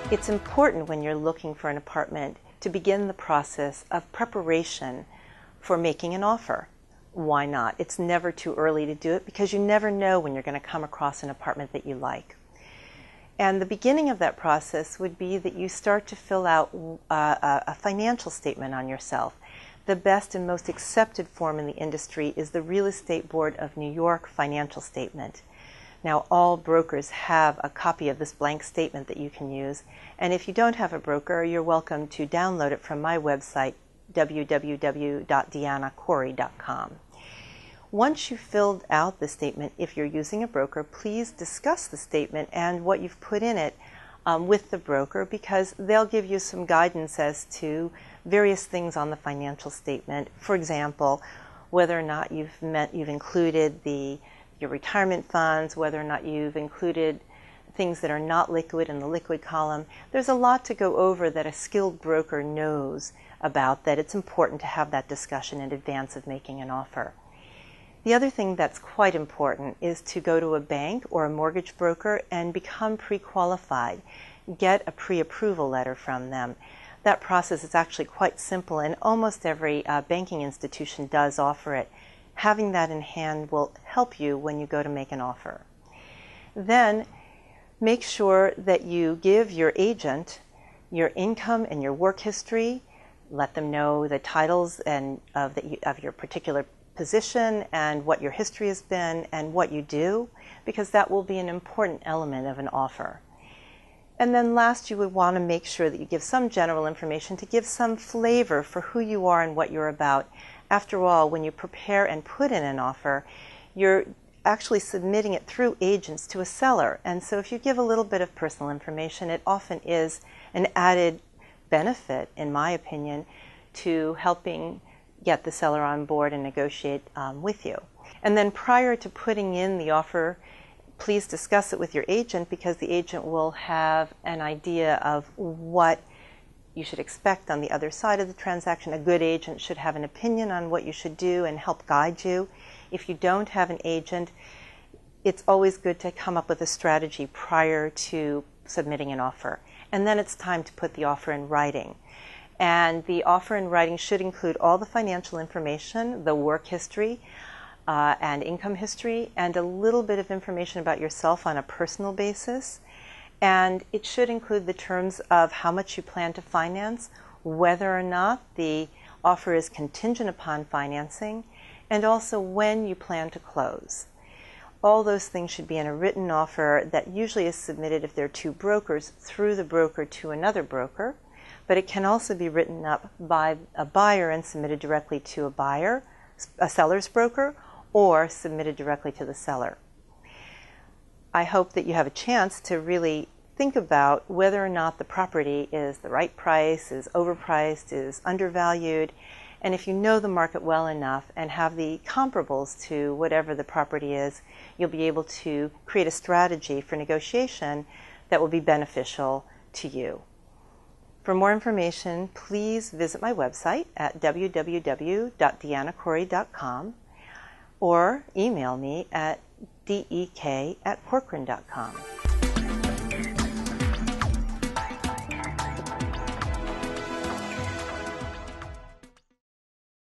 It's important when you're looking for an apartment to begin the process of preparation for making an offer. Why not? It's never too early to do it because you never know when you're going to come across an apartment that you like. And the beginning of that process would be that you start to fill out a financial statement on yourself. The best and most accepted form in the industry is the Real Estate Board of New York financial statement. Now, all brokers have a copy of this blank statement that you can use, and if you don't have a broker, you're welcome to download it from my website, www.deannakory.com. Once you've filled out the statement, if you're using a broker, please discuss the statement and what you've put in it with the broker, because they'll give you some guidance as to various things on the financial statement. For example, whether or not you've included your retirement funds, whether or not you've included things that are not liquid in the liquid column. There's a lot to go over that a skilled broker knows about, that it's important to have that discussion in advance of making an offer. The other thing that's quite important is to go to a bank or a mortgage broker and become pre-qualified. Get a pre-approval letter from them. That process is actually quite simple, and almost every banking institution does offer it. Having that in hand will help you when you go to make an offer. Then make sure that you give your agent your income and your work history. Let them know the titles and of your particular position and what your history has been and what you do, because that will be an important element of an offer. And then last, you would want to make sure that you give some general information to give some flavor for who you are and what you're about. After all, when you prepare and put in an offer, you're actually submitting it through agents to a seller. And so if you give a little bit of personal information, it often is an added benefit, in my opinion, to helping get the seller on board and negotiate with you. And then prior to putting in the offer, please discuss it with your agent, because the agent will have an idea of what you should expect on the other side of the transaction. A good agent should have an opinion on what you should do and help guide you. If you don't have an agent, it's always good to come up with a strategy prior to submitting an offer. And then it's time to put the offer in writing. And the offer in writing should include all the financial information, the work history, and income history, and a little bit of information about yourself on a personal basis. And it should include the terms of how much you plan to finance, whether or not the offer is contingent upon financing, and also when you plan to close. All those things should be in a written offer that usually is submitted, if there are two brokers, through the broker to another broker. But it can also be written up by a buyer and submitted directly to a seller's broker, or submitted directly to the seller. I hope that you have a chance to really think about whether or not the property is the right price, is overpriced, is undervalued, and if you know the market well enough and have the comparables to whatever the property is, you'll be able to create a strategy for negotiation that will be beneficial to you. For more information, please visit my website at www.deannakory.com or email me at dek@corcoran.com.